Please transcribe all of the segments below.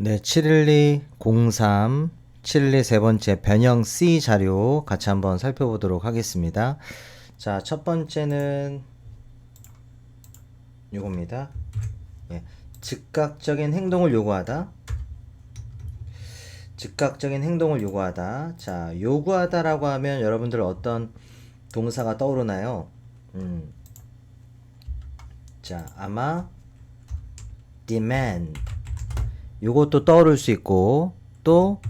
네, 71203, 712 세 번째 변형 C 자료 같이 한번 살펴보도록 하겠습니다. 자, 첫 번째는 이겁니다. 예, 즉각적인 행동을 요구하다. 즉각적인 행동을 요구하다. 자, 요구하다라고 하면 여러분들 어떤 동사가 떠오르나요? 자, 아마 demand 요것도 떠오를 수 있고, 또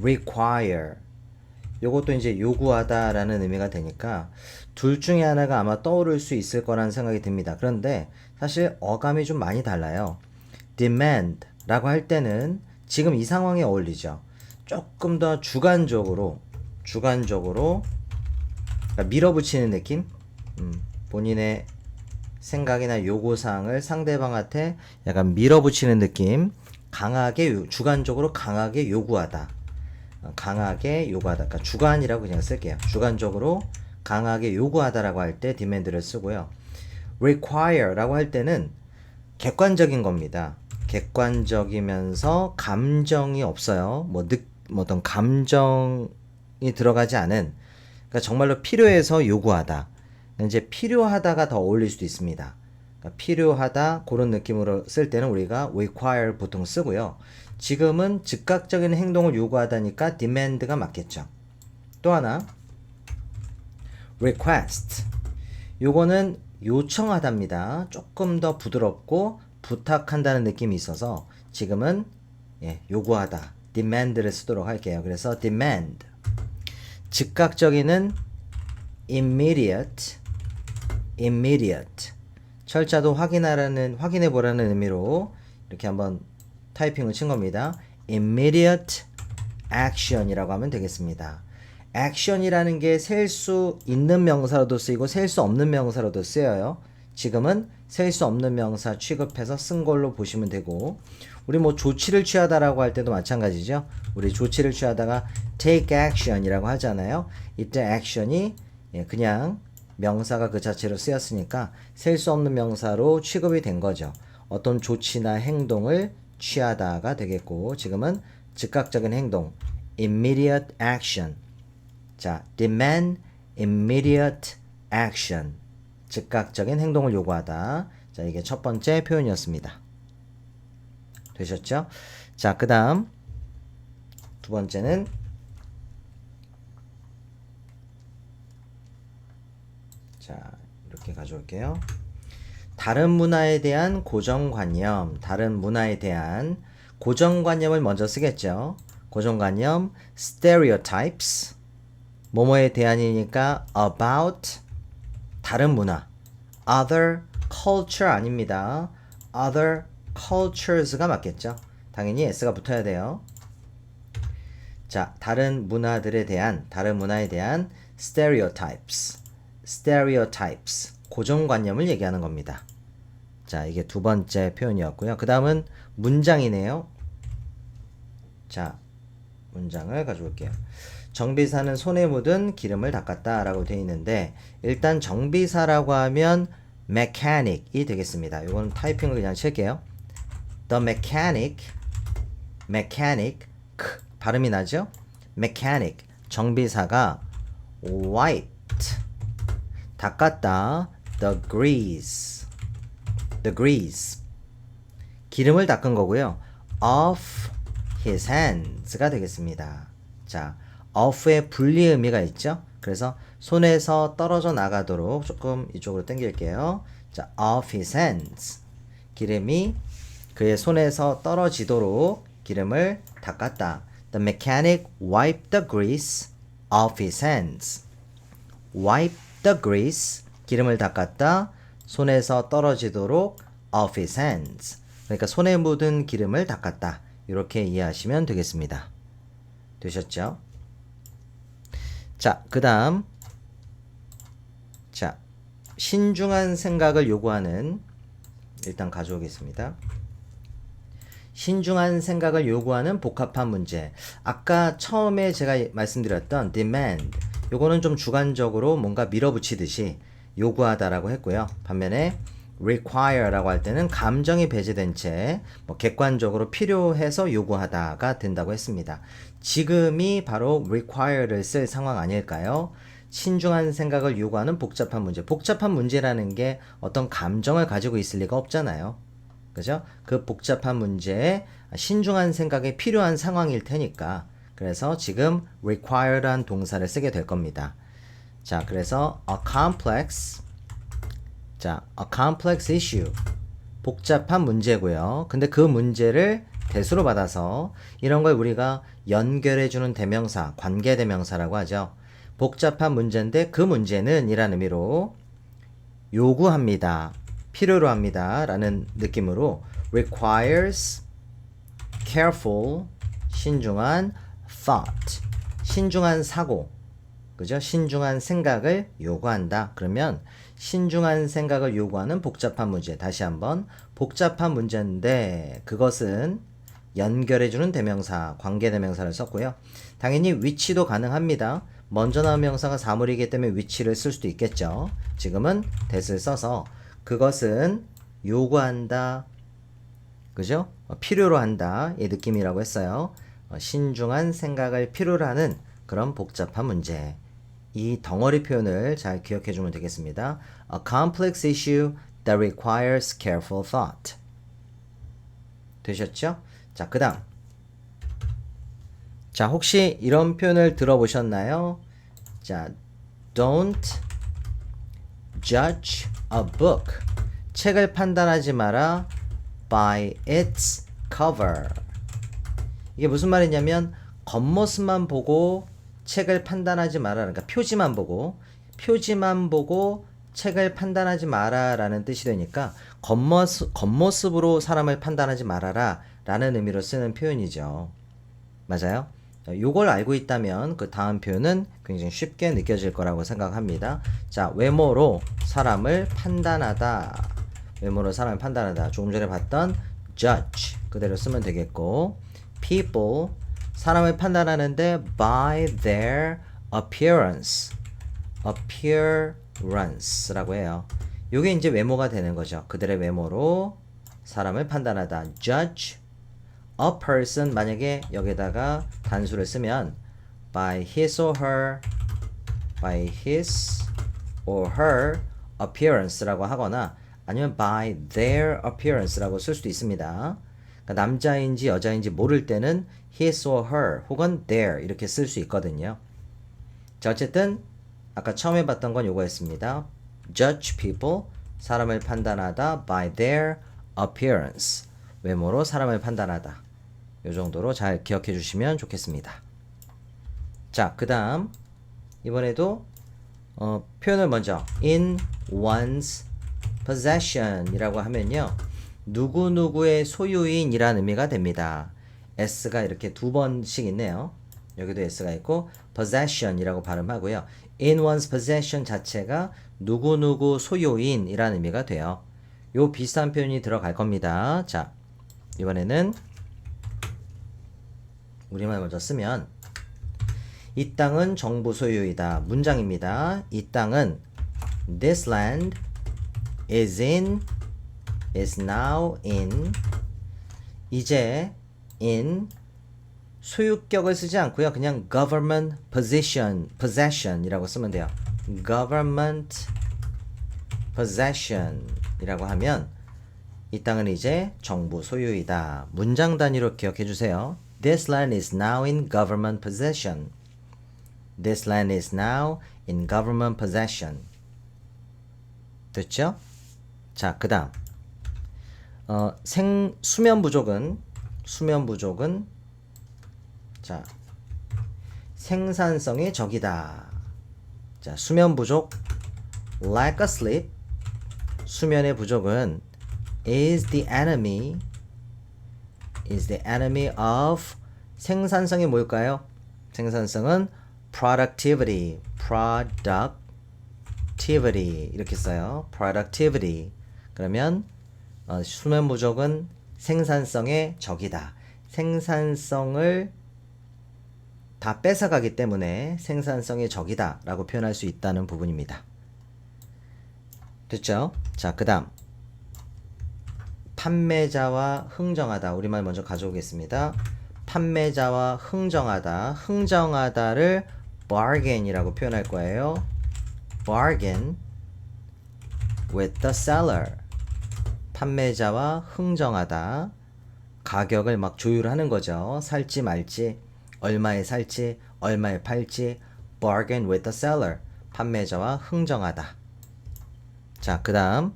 require 요것도 이제 요구하다라는 의미가 되니까 둘 중에 하나가 아마 떠오를 수 있을 거라는 생각이 듭니다. 그런데 사실 어감이 좀 많이 달라요. demand라고 할 때는 지금 이 상황에 어울리죠. 조금 더 주관적으로 그러니까 밀어붙이는 느낌? 본인의 생각이나 요구사항을 상대방한테 약간 밀어붙이는 느낌, 강하게 주관적으로 강하게 요구하다. 그러니까 주관이라고 그냥 쓸게요. 주관적으로 강하게 요구하다라고 할 때 demand를 쓰고요. require라고 할 때는 객관적인 겁니다. 객관적이면서 감정이 없어요. 뭐 어떤 감정이 들어가지 않은, 그러니까 정말로 필요해서 요구하다. 이제 필요하다가 더 어울릴 수도 있습니다. 그러니까 필요하다 그런 느낌으로 쓸 때는 우리가 require 보통 쓰고요. 지금은 즉각적인 행동을 요구하다니까 demand가 맞겠죠. 또 하나 request 요거는 요청하답니다. 조금 더 부드럽고 부탁한다는 느낌이 있어서 지금은 요구하다 demand를 쓰도록 할게요. 그래서 demand 즉각적인은 immediate 철자도 확인해 보라는 의미로 이렇게 한번 타이핑을 친 겁니다. immediate action이라고 하면 되겠습니다. action이라는 게 셀 수 있는 명사로도 쓰이고 셀 수 없는 명사로도 쓰여요. 지금은 셀 수 없는 명사 취급해서 쓴 걸로 보시면 되고, 우리 뭐 조치를 취하다라고 할 때도 마찬가지죠. 우리 조치를 취하다가 take action이라고 하잖아요. 이때 action이 그냥 명사가 그 자체로 쓰였으니까 셀 수 없는 명사로 취급이 된 거죠. 어떤 조치나 행동을 취하다가 되겠고, 지금은 즉각적인 행동 immediate action. 자, demand immediate action. 즉각적인 행동을 요구하다. 자, 이게 첫 번째 표현이었습니다. 되셨죠? 자, 그 다음 두 번째는 자, 이렇게 가져올게요. 다른 문화에 대한 고정관념, 다른 문화에 대한 고정관념을 먼저 쓰겠죠. 고정관념, stereotypes, 뭐뭐에 대한이니까 about, 다른 문화, other culture 아닙니다. other cultures가 맞겠죠. 당연히 s가 붙어야 돼요. 자, 다른 문화에 대한 stereotypes, 고정관념을 얘기하는 겁니다. 자, 이게 두 번째 표현이었고요. 그 다음은 문장이네요. 자, 문장을 가져올게요. 정비사는 손에 묻은 기름을 닦았다 라고 되어 있는데, 일단 정비사라고 하면 mechanic이 되겠습니다. 이건 타이핑을 그냥 칠게요. The mechanic 발음이 나죠? mechanic 정비사가 wiped 닦았다 the grease 기름을 닦은 거고요. off his hands가 되겠습니다. 자, off의 분리 의미가 있죠. 그래서 손에서 떨어져 나가도록 조금 이쪽으로 당길게요. 자, off his hands 기름이 그의 손에서 떨어지도록 기름을 닦았다. The mechanic wiped the grease off his hands. wipe the grease 기름을 닦았다. 손에서 떨어지도록 off his hands. 그러니까 손에 묻은 기름을 닦았다. 이렇게 이해하시면 되겠습니다. 되셨죠? 자, 그 다음 자, 신중한 생각을 요구하는 일단 가져오겠습니다. 신중한 생각을 요구하는 복합한 문제. 아까 처음에 제가 말씀드렸던 demand 요거는 좀 주관적으로 뭔가 밀어붙이듯이 요구하다라고 했고요. 반면에 require라고 할 때는 감정이 배제된 채 뭐 객관적으로 필요해서 요구하다가 된다고 했습니다. 지금이 바로 require를 쓸 상황 아닐까요? 신중한 생각을 요구하는 복잡한 문제. 복잡한 문제라는 게 어떤 감정을 가지고 있을 리가 없잖아요. 그죠? 그 복잡한 문제에 신중한 생각이 필요한 상황일 테니까. 그래서 지금 require란 동사를 쓰게 될 겁니다. 자, 그래서 a complex issue. 복잡한 문제고요. 근데 그 문제를 대수로 받아서 이런 걸 우리가 연결해주는 대명사, 관계대명사라고 하죠. 복잡한 문제인데 그 문제는 이라는 의미로 요구합니다. 필요로 합니다. 라는 느낌으로 requires careful, 신중한 thought, 신중한 사고, 그죠? 신중한 생각을 요구한다. 그러면 신중한 생각을 요구하는 복잡한 문제. 다시 한번 복잡한 문제인데 그것은 연결해주는 대명사, 관계대명사를 썼고요. 당연히 위치도 가능합니다. 먼저 나온 명사가 사물이기 때문에 위치를 쓸 수도 있겠죠. 지금은 that을 써서 그것은 요구한다. 그죠? 필요로 한다. 이 느낌이라고 했어요. 신중한 생각을 필요로 하는 그런 복잡한 문제. 이 덩어리 표현을 잘 기억해 주면 되겠습니다. A complex issue that requires careful thought. 되셨죠? 자, 그 다음. 자, 혹시 이런 표현을 들어보셨나요? 자, don't judge a book. 책을 판단하지 마라 by its cover. 이게 무슨 말이냐면 겉모습만 보고 책을 판단하지 마라. 그러니까 표지만 보고 책을 판단하지 마라 라는 뜻이 되니까 겉모습으로 사람을 판단하지 말아라 라는 의미로 쓰는 표현이죠. 맞아요? 요걸 알고 있다면 그 다음 표현은 굉장히 쉽게 느껴질 거라고 생각합니다. 자, 외모로 사람을 판단하다. 외모로 사람을 판단하다. 조금 전에 봤던 judge 그대로 쓰면 되겠고, people 사람을 판단하는데 by their appearance라고 해요. 요게 이제 외모가 되는 거죠. 그들의 외모로 사람을 판단하다. judge a person 만약에 여기다가 단수를 쓰면 by his or her appearance라고 하거나 아니면 by their appearance라고 쓸 수도 있습니다. 그러니까 남자인지 여자인지 모를 때는 his or her 혹은 their 이렇게 쓸 수 있거든요. 자, 어쨌든 아까 처음에 봤던 건 요거였습니다. judge people 사람을 판단하다 by their appearance 외모로 사람을 판단하다. 요 정도로 잘 기억해 주시면 좋겠습니다. 자, 그 다음 이번에도 표현을 먼저 in one's possession 이라고 하면요, 누구누구의 소유인 이란 의미가 됩니다. S가 이렇게 두 번씩 있네요. 여기도 S가 있고 possession 이라고 발음하고요. in one's possession 자체가 누구누구 소유인 이란 의미가 돼요. 요 비슷한 표현이 들어갈 겁니다. 자, 이번에는 우리말 먼저 쓰면 이 땅은 정부 소유이다. 문장입니다. 이 땅은 this land is now in 이제 in 소유격을 쓰지 않고요. 그냥 government possession이라고 쓰면 돼요. government possession이라고 하면 이 땅은 이제 정부 소유이다. 문장 단위로 기억해 주세요. This land is now in government possession. This land is now in government possession. 됐죠? 자, 그 다음 수면 부족은 자, 생산성의 적이다. 자, 수면 부족 lack of sleep 수면의 부족은 is the enemy of 생산성이 뭘까요? 생산성은 productivity 이렇게 써요. productivity 그러면 수면 부족은 생산성의 적이다. 생산성을 다 뺏어가기 때문에 생산성의 적이다 라고 표현할 수 있다는 부분입니다. 됐죠? 자, 그 다음 판매자와 흥정하다. 우리말 먼저 가져오겠습니다. 판매자와 흥정하다. 흥정하다를 bargain이라고 표현할 거예요. bargain with the seller. 판매자와 흥정하다. 가격을 막 조율하는 거죠. 살지 말지, 얼마에 살지, 얼마에 팔지. bargain with the seller. 판매자와 흥정하다. 자, 그 다음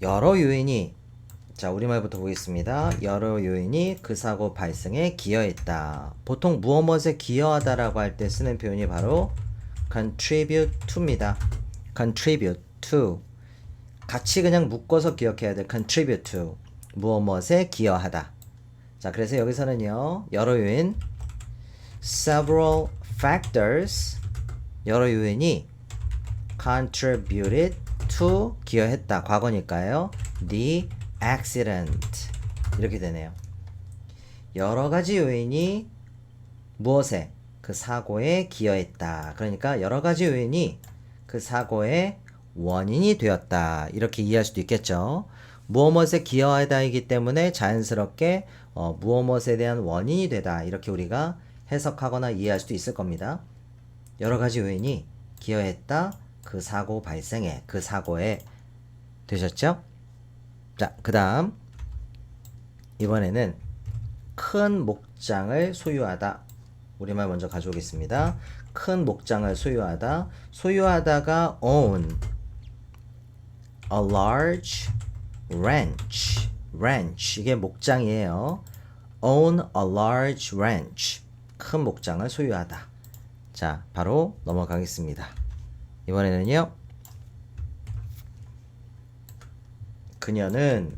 여러 요인이, 자, 우리말부터 보겠습니다. 여러 요인이 그 사고 발생에 기여했다. 보통 무엇에 기여하다라고 할 때 쓰는 표현이 바로 contribute to입니다. contribute to. 같이 그냥 묶어서 기억해야 돼. contribute to. 무엇에 기여하다. 자, 그래서 여기서는요, 여러 요인, several factors, 여러 요인이 contributed to, 기여했다. 과거니까요. the accident. 이렇게 되네요. 여러 가지 요인이 무엇에? 그 사고에 기여했다. 그러니까 여러 가지 요인이 그 사고의 원인이 되었다. 이렇게 이해할 수도 있겠죠. 무엇에 기여하다이기 때문에 자연스럽게 무엇에 대한 원인이 되다. 이렇게 우리가 해석하거나 이해할 수도 있을 겁니다. 여러 가지 요인이 기여했다. 그 사고 발생에, 그 사고에. 되셨죠? 자, 그 다음 이번에는 큰 목장을 소유하다. 우리말 먼저 가져오겠습니다. 큰 목장을 소유하다. 소유하다가 own a large ranch. ranch. 이게 목장이에요. own a large ranch. 큰 목장을 소유하다. 자, 바로 넘어가겠습니다. 이번에는요. 그녀는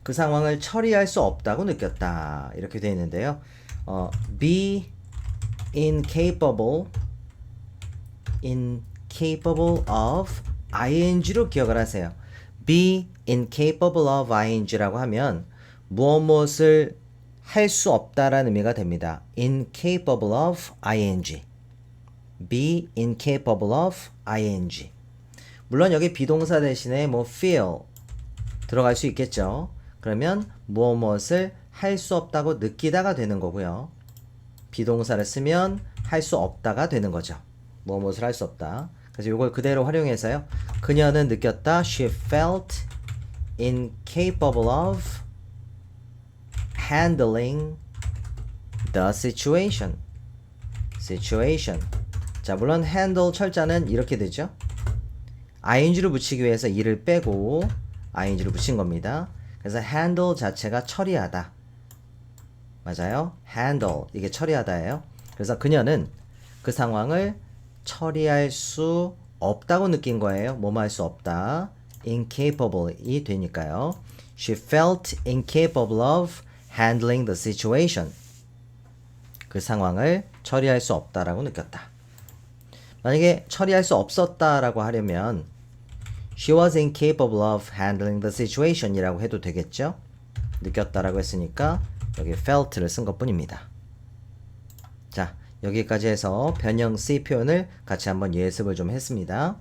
그 상황을 처리할 수 없다고 느꼈다. 이렇게 되어 있는데요. be incapable of ing로 기억을 하세요. be incapable of ing라고 하면 무엇을 할 수 없다라는 의미가 됩니다. incapable of ing. be incapable of ing. 물론 여기 비동사 대신에 뭐 feel 들어갈 수 있겠죠. 그러면 무엇을 할 수 없다고 느끼다가 되는 거고요. 비동사를 쓰면 할 수 없다가 되는 거죠. 무엇을 할 수 없다. 그래서 이걸 그대로 활용해서요. 그녀는 느꼈다. She felt incapable of handling the situation. 자, 물론 handle 철자는 이렇게 되죠. ing를 붙이기 위해서 이를 빼고 ing를 붙인 겁니다. 그래서 handle 자체가 처리하다. 맞아요? handle. 이게 처리하다예요. 그래서 그녀는 그 상황을 처리할 수 없다고 느낀 거예요. 뭐뭐 할 수 없다. incapable이 되니까요. She felt incapable of handling the situation. 그 상황을 처리할 수 없다라고 느꼈다. 만약에 처리할 수 없었다라고 하려면 She was incapable of handling the situation 이라고 해도 되겠죠? 느꼈다라고 했으니까 여기 felt를 쓴 것뿐입니다. 자, 여기까지 해서 변형 C 표현을 같이 한번 예습을 좀 했습니다.